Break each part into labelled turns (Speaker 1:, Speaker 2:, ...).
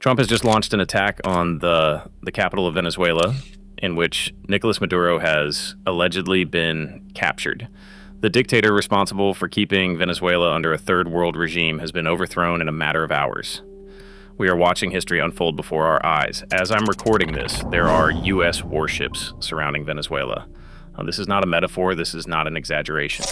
Speaker 1: Trump has just launched an attack on the capital of Venezuela, in which Nicolás Maduro has allegedly been captured. The dictator responsible for keeping Venezuela under a third world regime has been overthrown in a matter of hours. We are watching history unfold before our eyes. As I'm recording this, there are U.S. warships surrounding Venezuela. This is not a metaphor. This is not an exaggeration.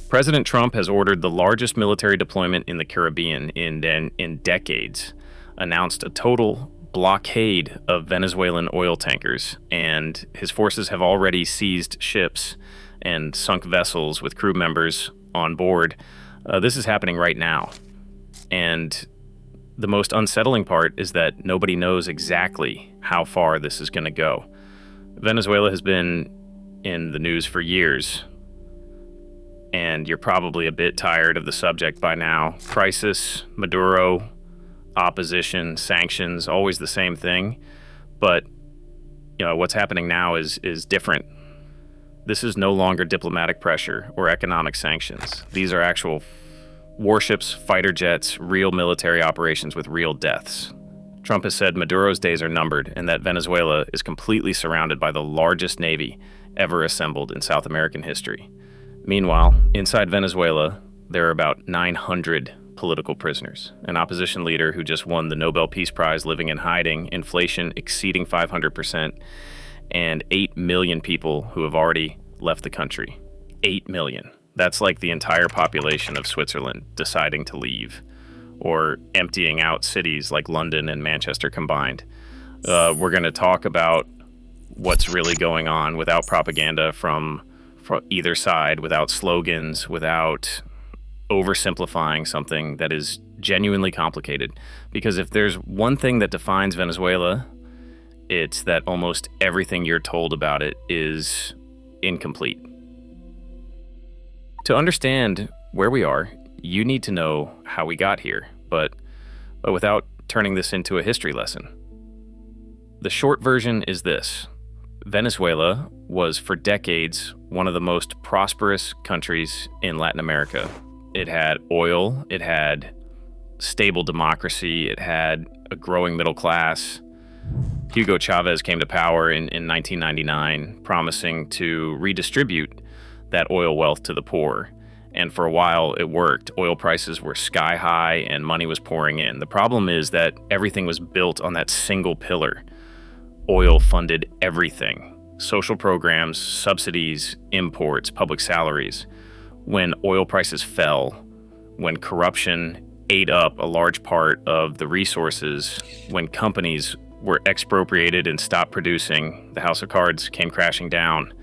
Speaker 1: President Trump has ordered the largest military deployment in the Caribbean in decades, announced a total blockade of Venezuelan oil tankers, and his forces have already seized ships and sunk vessels with crew members on board. This is happening right now. And the most unsettling part is that nobody knows exactly how far this is going to go. Venezuela has been in the news for years, and you're probably a bit tired of the subject by now. Crisis, Maduro, opposition, sanctions, always the same thing. But what's happening now is different. This is no longer diplomatic pressure or economic sanctions. These are actual warships, fighter jets, real military operations with real deaths. Trump has said Maduro's days are numbered and that Venezuela is completely surrounded by the largest navy ever assembled in South American history. Meanwhile, inside Venezuela, there are about 900 political prisoners, an opposition leader who just won the Nobel Peace Prize living in hiding, inflation exceeding 500%, and 8 million people who have already left the country. 8 million. That's like the entire population of Switzerland deciding to leave, or emptying out cities like London and Manchester combined. We're going to talk about what's really going on without propaganda from either side, without slogans, without oversimplifying something that is genuinely complicated. Because if there's one thing that defines Venezuela, it's that almost everything you're told about it is incomplete. To understand where we are, you need to know how we got here, but without turning this into a history lesson. The short version is this. Venezuela was for decades one of the most prosperous countries in Latin America. It had oil, it had stable democracy, it had a growing middle class. Hugo Chavez came to power in 1999, promising to redistribute that oil wealth to the poor. And for a while, it worked. Oil prices were sky high and money was pouring in. The problem is that everything was built on that single pillar. Oil funded everything. Social programs, subsidies, imports, public salaries. When oil prices fell, when corruption ate up a large part of the resources, when companies were expropriated and stopped producing, the house of cards came crashing down.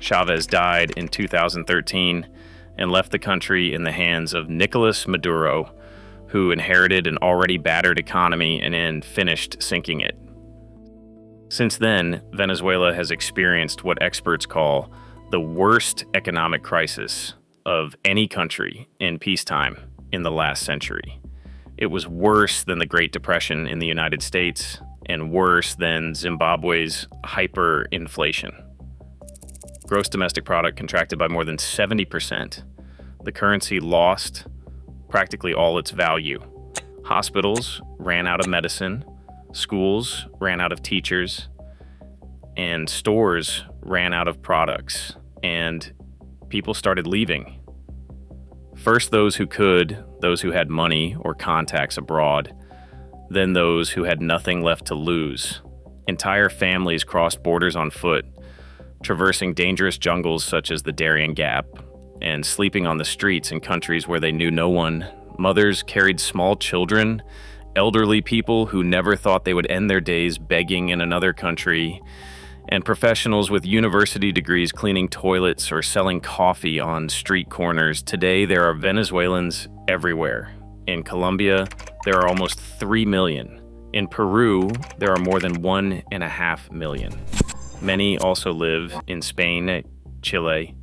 Speaker 1: Chavez died in 2013 and left the country in the hands of Nicolás Maduro, who inherited an already battered economy and then finished sinking it. Since then, Venezuela has experienced what experts call the worst economic crisis of any country in peacetime in the last century. It was worse than the Great Depression in the United States and worse than Zimbabwe's hyperinflation. Gross domestic product contracted by more than 70%. The currency lost practically all its value. Hospitals ran out of medicine. Schools ran out of teachers, and stores ran out of products, and people started leaving. First those who could, those who had money or contacts abroad, then those who had nothing left to lose. Entire families crossed borders on foot, traversing dangerous jungles such as the Darien Gap, and sleeping on the streets in countries where they knew no one. Mothers carried small children, elderly people who never thought they would end their days begging in another country, and professionals with university degrees cleaning toilets or selling coffee on street corners. Today, there are Venezuelans everywhere. In Colombia, there are almost 3 million. In Peru, there are more than 1.5 million. Many also live in Spain, Chile,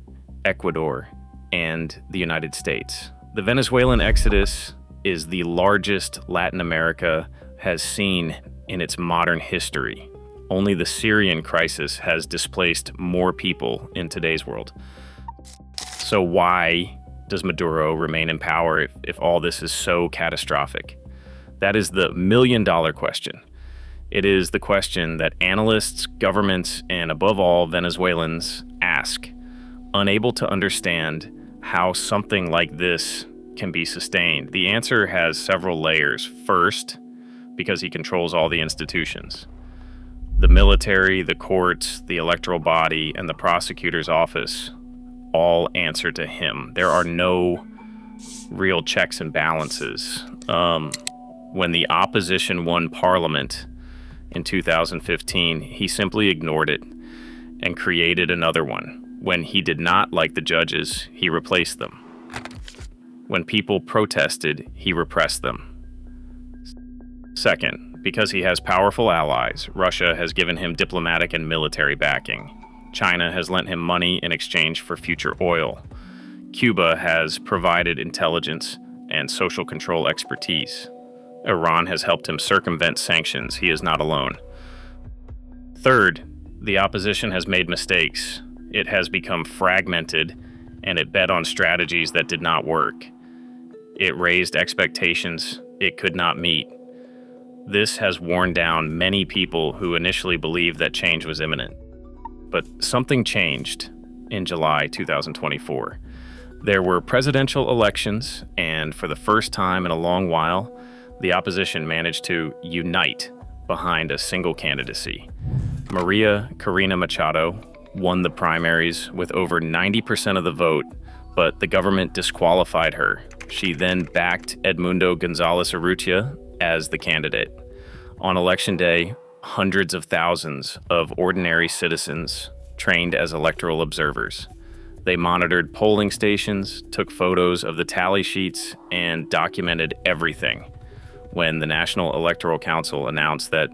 Speaker 1: Ecuador, and the United States. The Venezuelan exodus is the largest Latin America has seen in its modern history. Only the Syrian crisis has displaced more people in today's world. So why does Maduro remain in power if all this is so catastrophic? That is the million-dollar question. It is the question that analysts, governments, and above all, Venezuelans ask, unable to understand how something like this can be sustained. The answer has several layers. First, because he controls all the institutions. The military, the courts, the electoral body, and the prosecutor's office all answer to him. There are no real checks and balances. When the opposition won parliament in 2015, he simply ignored it and created another one. When he did not like the judges, he replaced them. When people protested, he repressed them. Second, because he has powerful allies, Russia has given him diplomatic and military backing. China has lent him money in exchange for future oil. Cuba has provided intelligence and social control expertise. Iran has helped him circumvent sanctions. He is not alone. Third, the opposition has made mistakes. It has become fragmented, and it bet on strategies that did not work. It raised expectations it could not meet. This has worn down many people who initially believed that change was imminent. But something changed in July 2024. There were presidential elections, and for the first time in a long while, the opposition managed to unite behind a single candidacy. Maria Corina Machado won the primaries with over 90% of the vote, but the government disqualified her. She then backed Edmundo Gonzalez Urrutia as the candidate. On election day, hundreds of thousands of ordinary citizens trained as electoral observers. They monitored polling stations, took photos of the tally sheets, and documented everything. When the National Electoral Council announced that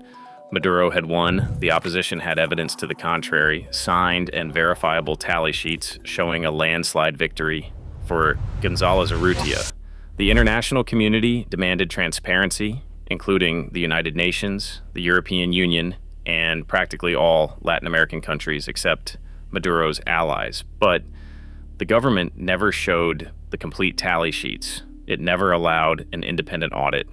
Speaker 1: Maduro had won, the opposition had evidence to the contrary, signed and verifiable tally sheets showing a landslide victory for Gonzalez Urrutia. The international community demanded transparency, including the United Nations, the European Union, and practically all Latin American countries except Maduro's allies. But the government never showed the complete tally sheets. It never allowed an independent audit.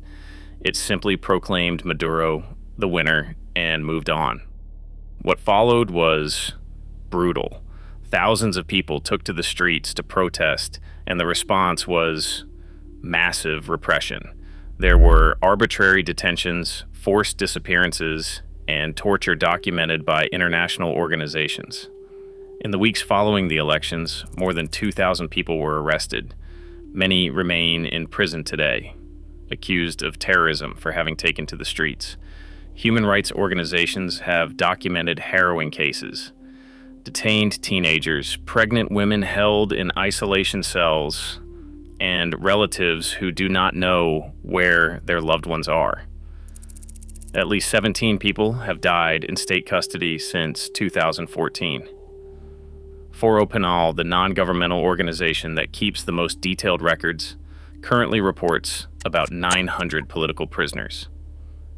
Speaker 1: It simply proclaimed Maduro the winner and moved on. What followed was brutal. Thousands of people took to the streets to protest, and the response was massive repression. There were arbitrary detentions, forced disappearances, and torture documented by international organizations. In the weeks following the elections, more than 2,000 people were arrested. Many remain in prison today, accused of terrorism for having taken to the streets. Human rights organizations have documented harrowing cases. Detained teenagers, pregnant women held in isolation cells, and relatives who do not know where their loved ones are. At least 17 people have died in state custody since 2014. Foro Penal, the non-governmental organization that keeps the most detailed records, currently reports about 900 political prisoners.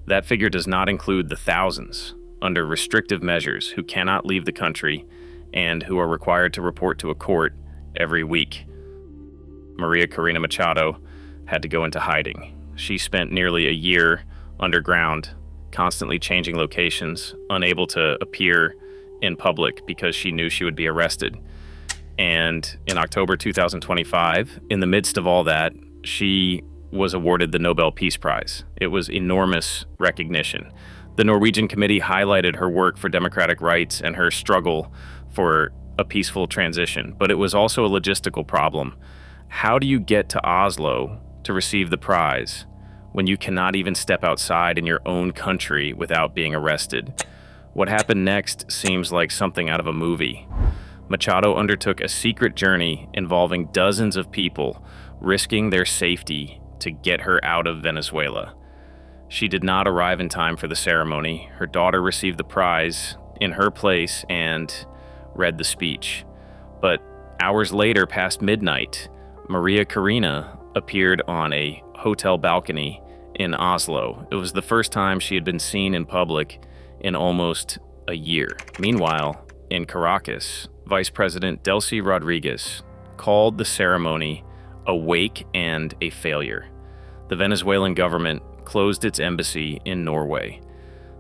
Speaker 1: That figure does not include the thousands under restrictive measures who cannot leave the country and who are required to report to a court every week. Maria Corina Machado had to go into hiding. She spent nearly a year underground, constantly changing locations, unable to appear in public because she knew she would be arrested. And in October 2025, in the midst of all that, she was awarded the Nobel Peace Prize. It was enormous recognition. The Norwegian committee highlighted her work for democratic rights and her struggle for a peaceful transition, but it was also a logistical problem. How do you get to Oslo to receive the prize when you cannot even step outside in your own country without being arrested? What happened next seems like something out of a movie. Machado undertook a secret journey involving dozens of people, risking their safety to get her out of Venezuela. She did not arrive in time for the ceremony. Her daughter received the prize in her place and read the speech. But hours later, past midnight, Maria Corina appeared on a hotel balcony in Oslo. It was the first time she had been seen in public in almost a year. Meanwhile, in Caracas, Vice President Delcy Rodriguez called the ceremony a wake and a failure. The Venezuelan government closed its embassy in Norway.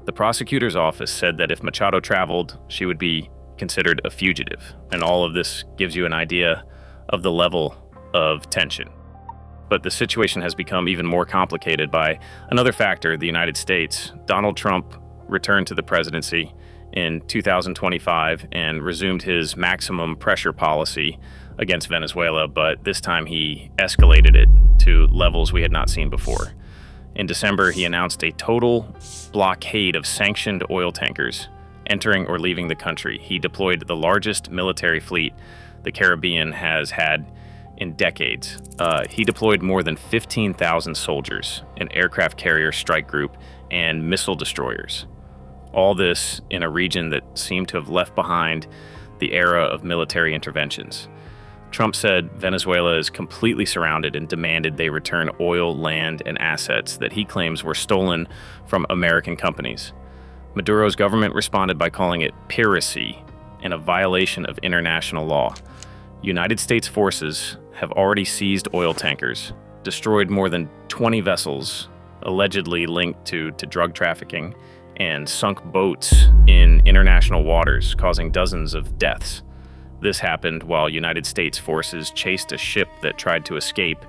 Speaker 1: The prosecutor's office said that if Machado traveled, she would be considered a fugitive, and all of this gives you an idea of the level of tension. But the situation has become even more complicated by another factor: the United States. Donald Trump returned to the presidency in 2025 and resumed his maximum pressure policy against Venezuela, but this time he escalated it to levels we had not seen before. In December, he announced a total blockade of sanctioned oil tankers entering or leaving the country. He deployed the largest military fleet the Caribbean has had in decades. He deployed more than 15,000 soldiers, an aircraft carrier strike group, and missile destroyers. All this in a region that seemed to have left behind the era of military interventions. Trump said Venezuela is completely surrounded and demanded they return oil, land, and assets that he claims were stolen from American companies. Maduro's government responded by calling it piracy and a violation of international law. United States forces have already seized oil tankers, destroyed more than 20 vessels allegedly linked to drug trafficking, and sunk boats in international waters, causing dozens of deaths. This happened while United States forces chased a ship that tried to escape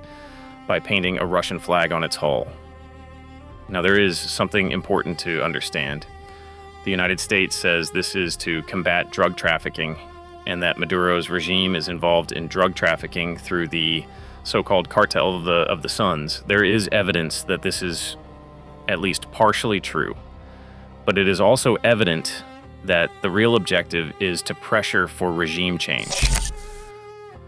Speaker 1: by painting a Russian flag on its hull. Now, there is something important to understand. The United States says this is to combat drug trafficking, and that Maduro's regime is involved in drug trafficking through the so-called cartel of the Suns. There is evidence that this is at least partially true, but it is also evident that the real objective is to pressure for regime change.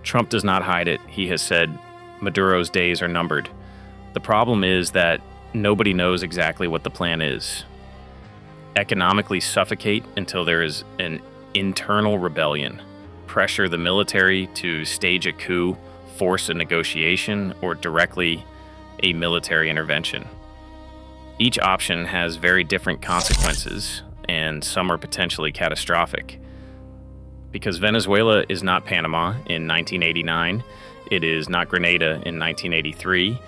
Speaker 1: Trump does not hide it. He has said Maduro's days are numbered. The problem is that nobody knows exactly what the plan is. Economically suffocate until there is an internal rebellion, pressure the military to stage a coup, force a negotiation, or directly a military intervention. Each option has very different consequences, and some are potentially catastrophic. Because Venezuela is not Panama in 1989, it is not Grenada in 1983,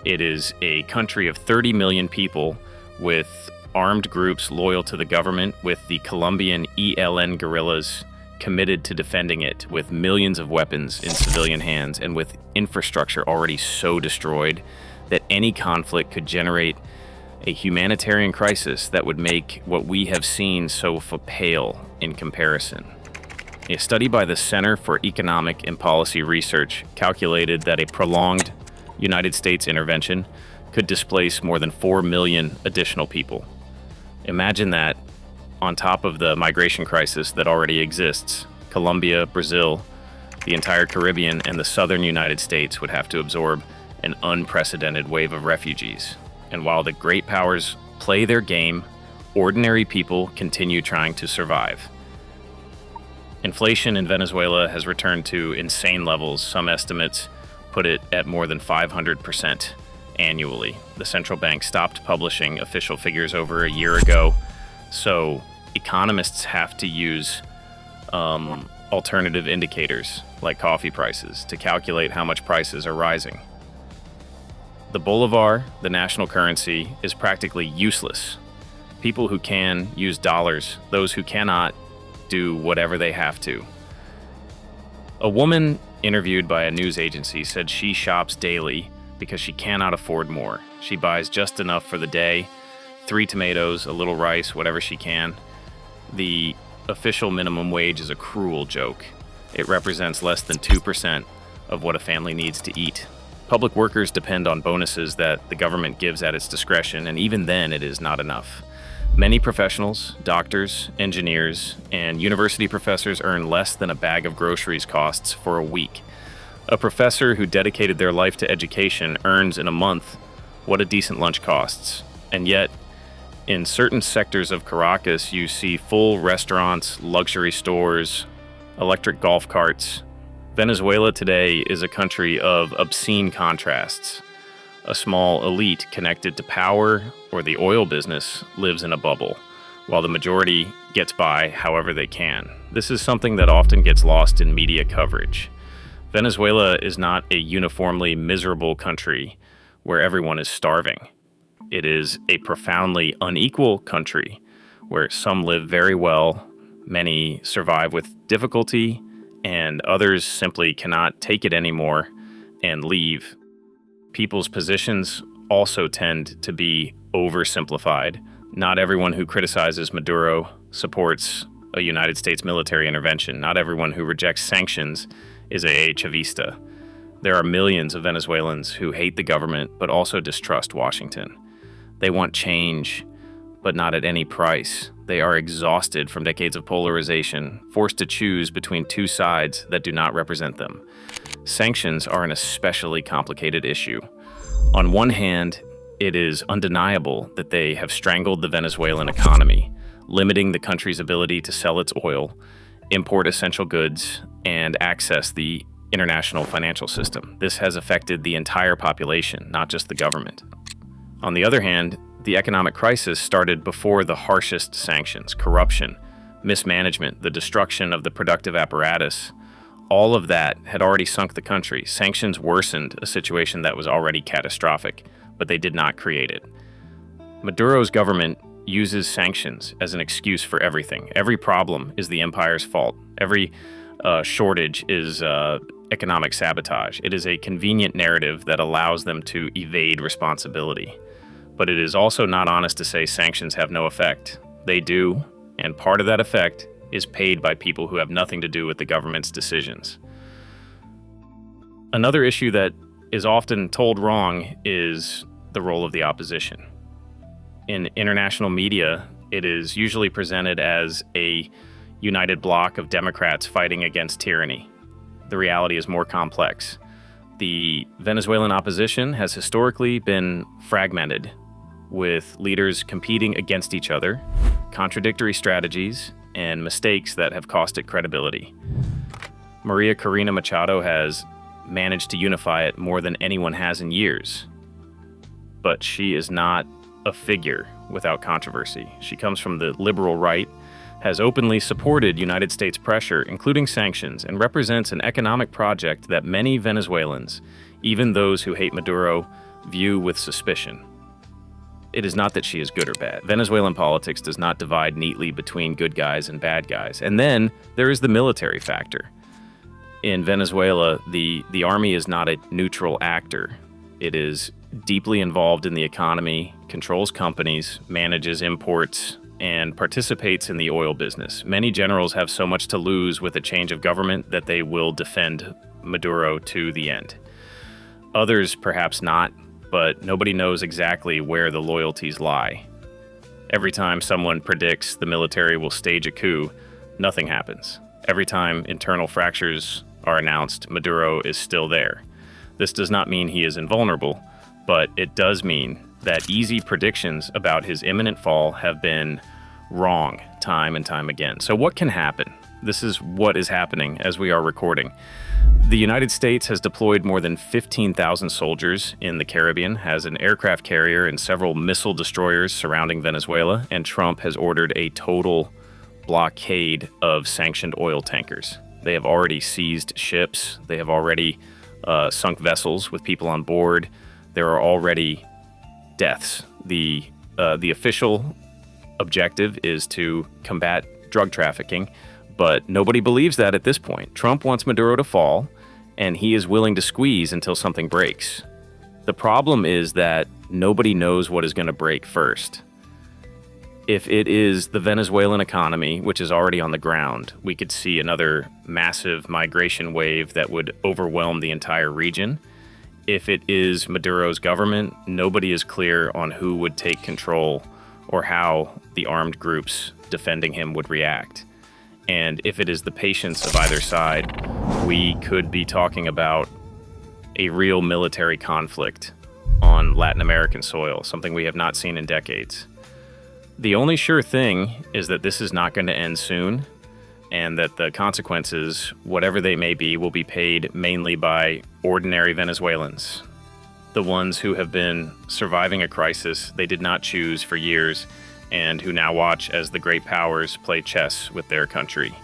Speaker 1: it is a country of 30 million people with armed groups loyal to the government, with the Colombian ELN guerrillas committed to defending it, with millions of weapons in civilian hands, and with infrastructure already so destroyed that any conflict could generate a humanitarian crisis that would make what we have seen so pale in comparison. A study by the Center for Economic and Policy Research calculated that a prolonged United States intervention could displace more than 4 million additional people. Imagine that on top of the migration crisis that already exists. Colombia, Brazil, the entire Caribbean, and the southern United States would have to absorb an unprecedented wave of refugees. And while the great powers play their game, ordinary people continue trying to survive. Inflation in Venezuela has returned to insane levels. Some estimates put it at more than 500% annually. The central bank stopped publishing official figures over a year ago, so economists have to use alternative indicators like coffee prices to calculate how much prices are rising. The bolivar, the national currency, is practically useless. People who can use dollars, those who cannot do whatever they have to. A woman interviewed by a news agency said she shops daily because she cannot afford more. She buys just enough for the day, 3 tomatoes, a little rice, whatever she can. The official minimum wage is a cruel joke. It represents less than 2% of what a family needs to eat. Public workers depend on bonuses that the government gives at its discretion, and even then it is not enough. Many professionals, doctors, engineers, and university professors earn less than a bag of groceries costs for a week. A professor who dedicated their life to education earns in a month what a decent lunch costs. And yet, in certain sectors of Caracas, you see full restaurants, luxury stores, electric golf carts. Venezuela today is a country of obscene contrasts. A small elite connected to power or the oil business lives in a bubble, while the majority gets by however they can. This is something that often gets lost in media coverage. Venezuela is not a uniformly miserable country where everyone is starving. It is a profoundly unequal country where some live very well, many survive with difficulty, and others simply cannot take it anymore and leave. People's positions also tend to be oversimplified. Not everyone who criticizes Maduro supports a United States military intervention. Not everyone who rejects sanctions is a Chavista. There are millions of Venezuelans who hate the government but also distrust Washington. They want change, but not at any price. They are exhausted from decades of polarization, forced to choose between two sides that do not represent them. Sanctions are an especially complicated issue. On one hand, it is undeniable that they have strangled the Venezuelan economy, limiting the country's ability to sell its oil, import essential goods, and access the international financial system. This has affected the entire population, not just the government. On the other hand, the economic crisis started before the harshest sanctions: corruption, mismanagement, the destruction of the productive apparatus. All of that had already sunk the country. Sanctions worsened a situation that was already catastrophic, but they did not create it. Maduro's government uses sanctions as an excuse for everything. Every problem is the empire's fault. Every shortage is economic sabotage. It is a convenient narrative that allows them to evade responsibility. But it is also not honest to say sanctions have no effect. They do, and part of that effect is paid by people who have nothing to do with the government's decisions. Another issue that is often told wrong is the role of the opposition. In international media, it is usually presented as a united bloc of Democrats fighting against tyranny. The reality is more complex. The Venezuelan opposition has historically been fragmented, with leaders competing against each other, contradictory strategies, and mistakes that have cost it credibility. Maria Corina Machado has managed to unify it more than anyone has in years. But she is not a figure without controversy. She comes from the liberal right, has openly supported United States pressure, including sanctions, and represents an economic project that many Venezuelans, even those who hate Maduro, view with suspicion. It is not that she is good or bad. Venezuelan politics does not divide neatly between good guys and bad guys. And then there is the military factor. In Venezuela, the army is not a neutral actor. It is deeply involved in the economy, controls companies, manages imports, and participates in the oil business. Many generals have so much to lose with a change of government that they will defend Maduro to the end. Others perhaps not, but nobody knows exactly where the loyalties lie. Every time someone predicts the military will stage a coup, nothing happens. Every time internal fractures are announced, Maduro is still there. This does not mean he is invulnerable, but it does mean that easy predictions about his imminent fall have been wrong time and time again. So what can happen? This is what is happening as we are recording. The United States has deployed more than 15,000 soldiers in the Caribbean, has an aircraft carrier and several missile destroyers surrounding Venezuela, and Trump has ordered a total blockade of sanctioned oil tankers. They have already seized ships. They have already sunk vessels with people on board. There are already deaths. The official objective is to combat drug trafficking, but nobody believes that at this point. Trump wants Maduro to fall, and he is willing to squeeze until something breaks. The problem is that nobody knows what is going to break first. If it is the Venezuelan economy, which is already on the ground, we could see another massive migration wave that would overwhelm the entire region. If it is Maduro's government, nobody is clear on who would take control or how the armed groups defending him would react. And if it is the patience of either side, we could be talking about a real military conflict on Latin American soil, something we have not seen in decades. The only sure thing is that this is not going to end soon, and that the consequences, whatever they may be, will be paid mainly by ordinary Venezuelans, the ones who have been surviving a crisis they did not choose for years, and who now watch as the great powers play chess with their country.